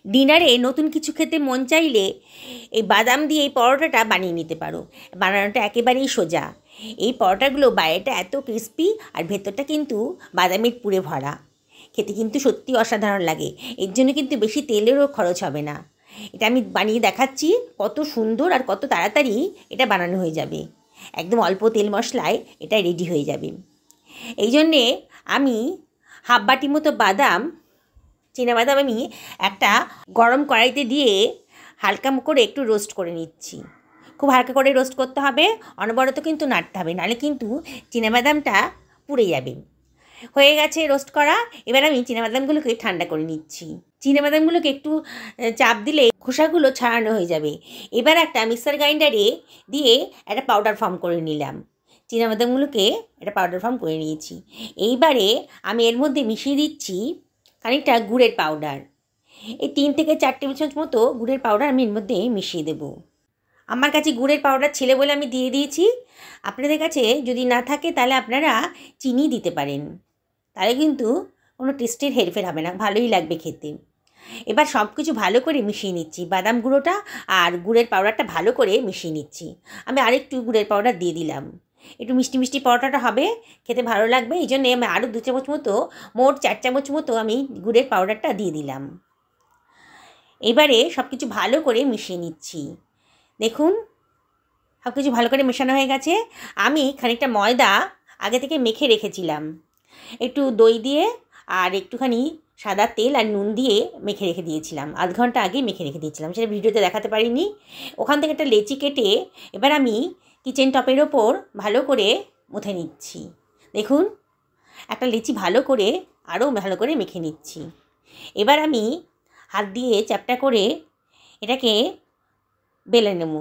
ডিনারে নতুন কিছু খেতে মন চাইলে এই বাদাম দিয়ে এই পরোটাটা বানিয়ে নিতে পারো। বানানোটা একেবারেই সোজা। এই পরোটাগুলো বাইরেটা এত ক্রিস্পি আর ভেতরটা কিন্তু বাদামের পুরে ভরা। খেতে কিন্তু সত্যি অসাধারণ লাগে। এর জন্য কিন্তু বেশি তেলেরও খরচ হবে না। এটা আমি বানিয়ে দেখাচ্ছি কত সুন্দর আর কত তাড়াতাড়ি এটা বানানো হয়ে যাবে। একদম অল্প তেল মশলায় এটা রেডি হয়ে যাবে। এই জন্যে আমি হাফ বাটি মতো বাদাম, চিনাবাদাম আমি একটা গরম কড়াইতে দিয়ে হালকা করে একটু রোস্ট করে নিচ্ছি। খুব হালকা করে রোস্ট করতে হবে, অনবরত কিন্তু নাড়তে হবে, নাহলে কিন্তু চিনাবাদামটা পুড়ে যাবে। হয়ে গেছে রোস্ট করা। এবার আমি চিনাবাদামগুলোকে ঠান্ডা করে নিচ্ছি। চিনাবাদামগুলোকে একটু চাপ দিলে খোসাগুলো ছাড়ানো হয়ে যাবে। এবার একটা মিক্সার গ্রাইন্ডারে দিয়ে একটা পাউডার ফর্ম করে নিলাম। চিনাবাদামগুলোকে একটা পাউডার ফর্ম করে নিয়েছি। এইবারে আমি এর মধ্যে মিশিয়ে দিচ্ছি খানিকটা গুড়ের পাউডার। এই 3 থেকে 4 টেবিল চামচ মতো গুড়ের পাউডার আমি এর মধ্যে মিশিয়ে দেব। আমার কাছে গুড়ের পাউডার ছিল বলে আমি দিয়ে দিয়েছি। আপনাদের কাছে যদি না থাকে তাহলে আপনারা চিনি দিতে পারেন, তাহলে কিন্তু কোনো টেস্টের হেরফের হবে না, ভালোই লাগবে খেতে। এবার সব কিছু ভালো করে মিশিয়ে নিচ্ছি। বাদাম গুঁড়োটা আর গুড়ের পাউডারটা ভালো করে মিশিয়ে নিচ্ছি। আমি আরেকটু গুড়ের পাউডার দিয়ে দিলাম। একটু মিষ্টি মিষ্টি পরোটাটা হবে, খেতে ভালো লাগবে। এই জন্যে আমি আরও 2 চামচ মতো, মোট 4 চামচ মতো আমি গুড়ের পাউডারটা দিয়ে দিলাম। এবারে সব কিছু ভালো করে মিশিয়ে নিচ্ছি। দেখুন সব কিছু ভালো করে মেশানো হয়ে গেছে। আমি খানিকটা ময়দা আগে থেকে মেখে রেখেছিলাম, একটু দই দিয়ে আর একটুখানি সাদা তেল আর নুন দিয়ে মেখে রেখে দিয়েছিলাম। আধ ঘন্টা আগে মেখে রেখে দিয়েছিলাম, সেটা ভিডিওতে দেখাতে পারিনি। ওখান থেকে একটা লেচি কেটে এবার আমি কিচেন টপের ওপর ভালো করে মুথে নিচ্ছি। দেখুন একটা লেচি ভালো করে আরও ভালো করে মেখে নিচ্ছি। এবার আমি হাত দিয়ে চ্যাপটা করে এটাকে বেলে নেব।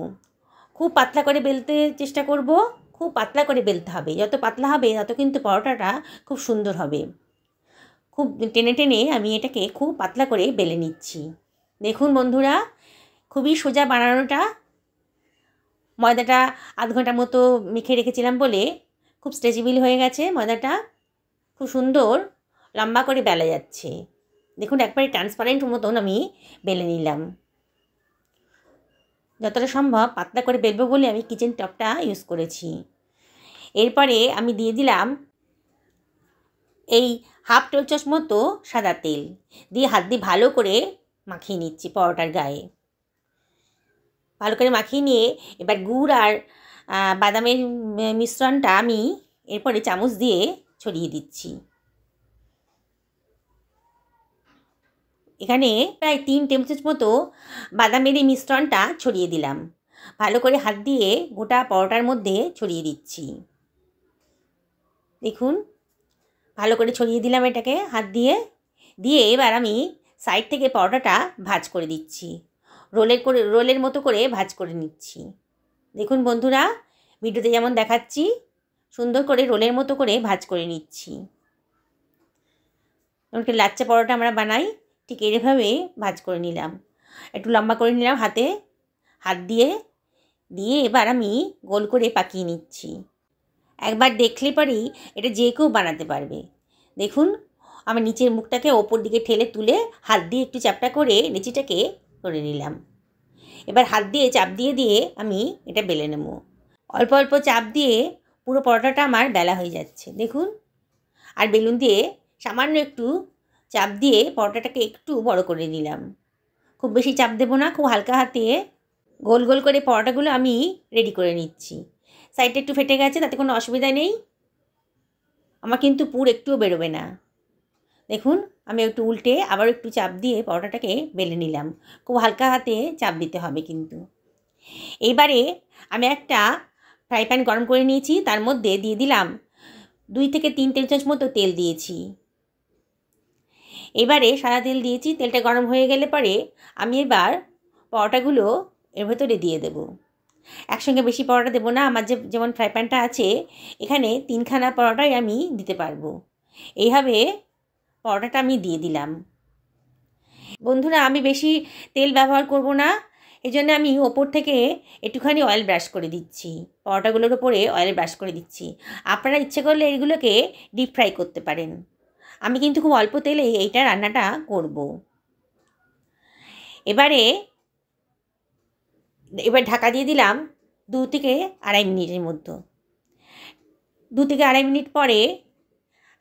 খুব পাতলা করে বেলতে চেষ্টা করব, খুব পাতলা করে বেলতে হবে। যত পাতলা হবে তত কিন্তু পরোটাটা খুব সুন্দর হবে। খুব টেনে টেনে আমি এটাকে খুব পাতলা করে বেলে নিচ্ছি। দেখুন বন্ধুরা, খুবই সোজা বানানোটা। ময়দাটা আধ ঘন্টা মতো মেখে রেখেছিলাম বলে খুব স্ট্রেচেবল হয়ে গেছে। ময়দাটা খুব সুন্দর লম্বা করে বেলা যাচ্ছে। দেখুন একবারে ট্রান্সপারেন্ট মতন আমি বেলে নিলাম। যতটা সম্ভব পাতলা করে বেলবো বলে আমি কিচেন টপটা ইউজ করেছি। এরপরে আমি দিয়ে দিলাম এই হাফ টেবিল চামচ মতো সাদা তেল দিয়ে হাত দিয়ে ভালো করে মাখিয়ে নিচ্ছি পরোটার গায়ে। ভালো করে মাখিয়ে নিয়ে এবার গুড় আর বাদামের মিশ্রণটা আমি এরপরে চামচ দিয়ে ছড়িয়ে দিচ্ছি। এখানে প্রায় 3 টেবিল চামচ মতো বাদামের এই মিশ্রণটা ছড়িয়ে দিলাম। ভালো করে হাত দিয়ে গোটা পরোটার মধ্যে ছড়িয়ে দিচ্ছি। দেখুন ভালো করে ছড়িয়ে দিলাম এটাকে হাত দিয়ে। দিয়ে এবার আমি সাইড থেকে পরোটাটা ভাঁজ করে দিচ্ছি। রোলের মতো করে ভাঁজ করে নিচ্ছি। দেখুন বন্ধুরা, ভিডিওতে যেমন দেখাচ্ছি সুন্দর করে রোলের মতো করে ভাঁজ করে নিচ্ছি। যেমন লাচ্চা পরোটা আমরা বানাই ঠিক এইভাবে ভাঁজ করে নিলাম। একটু লম্বা করে নিলাম হাত দিয়ে এবার আমি গোল করে পাকিয়ে নিচ্ছি। একবার দেখলে পরেই এটা যে কেউ বানাতে পারবে। দেখুন আমার নিচের মুখটাকে ওপর দিকে ঠেলে তুলে হাত দিয়ে একটু চ্যাপটা করে নিচেটাকে করে নিলাম। এবার হাত দিয়ে চাপ দিয়ে আমি এটা বেলে নেব। অল্প অল্প চাপ দিয়ে পুরো পরোটাটা আমার বেলা হয়ে যাচ্ছে দেখুন। আর বেলুন দিয়ে সামান্য একটু চাপ দিয়ে পরোটাটাকে একটু বড় করে নিলাম। খুব বেশি চাপ দেবো না, খুব হালকা হাতে গোল গোল করে পরোটাগুলো আমি রেডি করে নিচ্ছি। সাইডটা একটু ফেটে গেছে, তাতে কোনো অসুবিধা নেই, আমার কিন্তু পুর একটুও বেরোবে না। দেখুন আমি একটু উল্টে আবার একটু চাপ দিয়ে পরোটাটাকে বেলে নিলাম। খুব হালকা হাতে চাপ দিতে হবে কিন্তু। এইবারে আমি একটা ফ্রাই প্যান গরম করে নিয়েছি, তার মধ্যে দিয়ে দিলাম 2 থেকে 3 টেবিল চামচ মতো তেল দিয়েছি। এবারে সাদা তেল দিয়েছি, তেলটা গরম হয়ে গেলে পরে আমি এবার পরোটাগুলো এর ভেতরে দিয়ে দেব। একসঙ্গে বেশি পরোটা দেবো না, আমার যেমন ফ্রাই প্যানটা আছে এখানে 3খানা পরোটাই আমি দিতে পারবো। এইভাবে পরোটাটা আমি দিয়ে দিলাম। বন্ধুরা আমি বেশি তেল ব্যবহার করব না, এই জন্য আমি ওপর থেকে একটুখানি অয়েল ব্রাশ করে দিচ্ছি। পরোটাগুলোর ওপরে অয়েল ব্রাশ করে দিচ্ছি। আপনারা ইচ্ছে করলে এগুলোকে ডিপ ফ্রাই করতে পারেন। আমি কিন্তু খুব অল্প তেলে এইটা রান্নাটা করব। এবার ঢাকা দিয়ে দিলাম 2 থেকে 2.5 মিনিটের মধ্যে। 2 থেকে 2.5 মিনিট পরে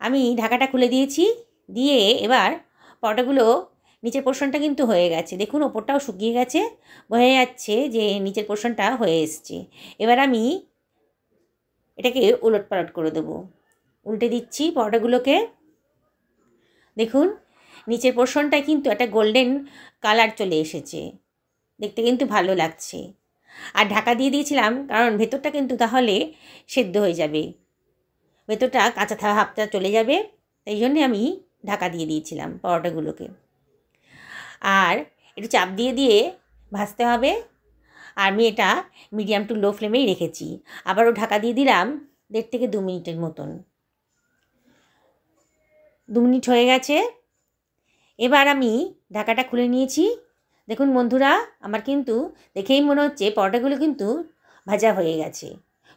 আমি ঢাকাটা খুলে দিয়েছি। দিয়ে এবার পরোটাগুলো নিচের পোর্শনটা কিন্তু হয়ে গেছে, দেখুন ওপরটাও শুকিয়ে গেছে, বোঝা যাচ্ছে যে নিচের পোর্শনটা হয়ে এসছে। এবার আমি এটাকে উলটপালট করে দেবো, উল্টে দিচ্ছি পরোটাগুলোকে। দেখুন নিচের পোর্শনটায় কিন্তু একটা গোল্ডেন কালার চলে এসেছে, দেখতে কিন্তু ভালো লাগছে। আর ঢাকা দিয়ে দিয়েছিলাম কারণ ভেতরটা কিন্তু তাহলে সেদ্ধ হয়ে যাবে, ভেতরটা কাঁচা ভাবটা চলে যাবে, এই জন্যে আমি ঢাকা দিয়ে দিয়েছিলাম পরোটাগুলোকে। আর একটু চাপ দিয়ে দিয়ে ভাজতে হবে। আর আমি এটা মিডিয়াম টু লো ফ্লেমেই রেখেছি। আবারও ঢাকা দিয়ে দিলাম 1.5 থেকে 2 মিনিটের মতন। 2 মিনিট হয়ে গেছে। এবার আমি ঢাকাটা খুলে নিয়েছি। দেখুন বন্ধুরা, আমার কিন্তু দেখেই মনে হচ্ছে পরোটাগুলো কিন্তু ভাজা হয়ে গেছে।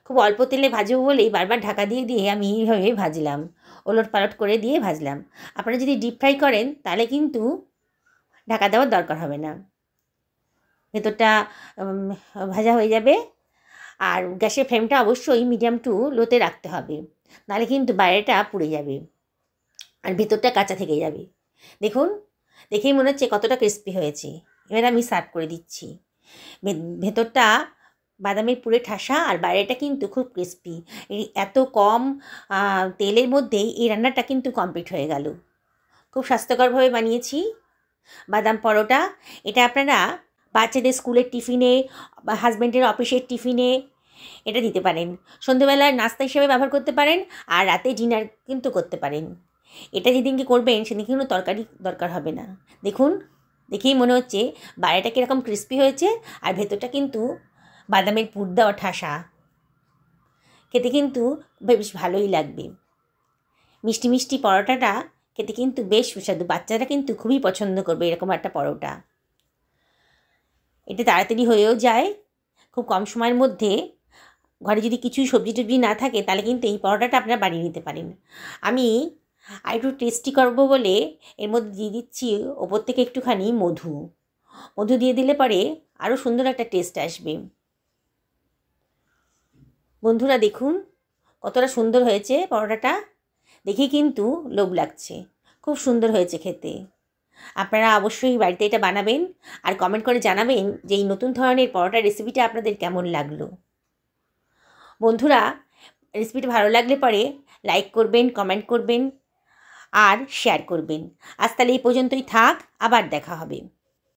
খুব অল্প তেলে ভাজবো বলেই বারবার ঢাকা দিয়ে দিয়ে আমি এইভাবে ভাজলাম, ওলট পালট করে দিয়ে ভাজলাম। আপনারা যদি ডিপ ফ্রাই করেন তাহলে কিন্তু ঢাকা দেওয়ার দরকার হবে না, ভেতরটা ভাজা হয়ে যাবে। আর গ্যাসের ফ্লেমটা অবশ্যই মিডিয়াম টু লোতে রাখতে হবে, নাহলে কিন্তু বাইরেটা পুড়ে যাবে আর ভেতরটা কাঁচা থেকে যাবে। দেখুন দেখেই মনে হচ্ছে কতটা ক্রিস্পি হয়েছে। এবার আমি সার্ভ করে দিচ্ছি। ভেতরটা বাদামের পুরে ঠাসা আর বাইরেটা কিন্তু খুব ক্রিস্পি। এই এত কম তেলের মধ্যেই এই রান্নাটা কিন্তু কমপ্লিট হয়ে গেল। খুব স্বাস্থ্যকরভাবে বানিয়েছি বাদাম পরোটা। এটা আপনারা বাচ্চাদের স্কুলের টিফিনে বা হাজব্যান্ডের অফিসের টিফিনে এটা দিতে পারেন, সন্ধ্যেবেলার নাস্তা হিসেবে ব্যবহার করতে পারেন, আর রাতে ডিনার কিন্তু করতে পারেন। এটা যেদিনকে করবেন সেদিন কিন্তু তরকারি দরকার হবে না। দেখুন দেখেই মনে হচ্ছে বাইরেটা কীরকম ক্রিস্পি হয়েছে আর ভেতরটা কিন্তু বাদামের পুর দেওয়া ঠাসা, খেতে কিন্তু বেশ ভালোই লাগবে। মিষ্টি মিষ্টি পরোটাটা খেতে কিন্তু বেশ সুস্বাদু, বাচ্চারা কিন্তু খুবই পছন্দ করবে এরকম একটা পরোটা। এটা তাড়াতাড়ি হয়েও যায়, খুব কম সময়ের মধ্যে। ঘরে যদি কিছুই সবজি টবজি না থাকে তাহলে কিন্তু এই পরোটাটা আপনারা বানিয়ে নিতে পারেন। আমি আর একটু টেস্টি করবো বলে এর মধ্যে দিয়ে দিচ্ছি ওপর থেকে একটুখানি মধু। মধু দিয়ে দিলে পরে আরও সুন্দর একটা টেস্ট আসবে। বন্ধুরা দেখুন কতটা সুন্দর হয়েছে পরোটাটা, দেখে কিন্তু লোভ লাগছে, খুব সুন্দর হয়েছে খেতে। আপনারা অবশ্যই বাড়িতে এটা বানাবেন আর কমেন্ট করে জানাবেন যে এই নতুন ধরনের পরোটা রেসিপিটা আপনাদের কেমন লাগলো। বন্ধুরা রেসিপিটা ভালো লাগলে পরে লাইক করবেন, কমেন্ট করবেন আর শেয়ার করবেন। আজ তাহলে এই পর্যন্তই থাক, আবার দেখা হবে।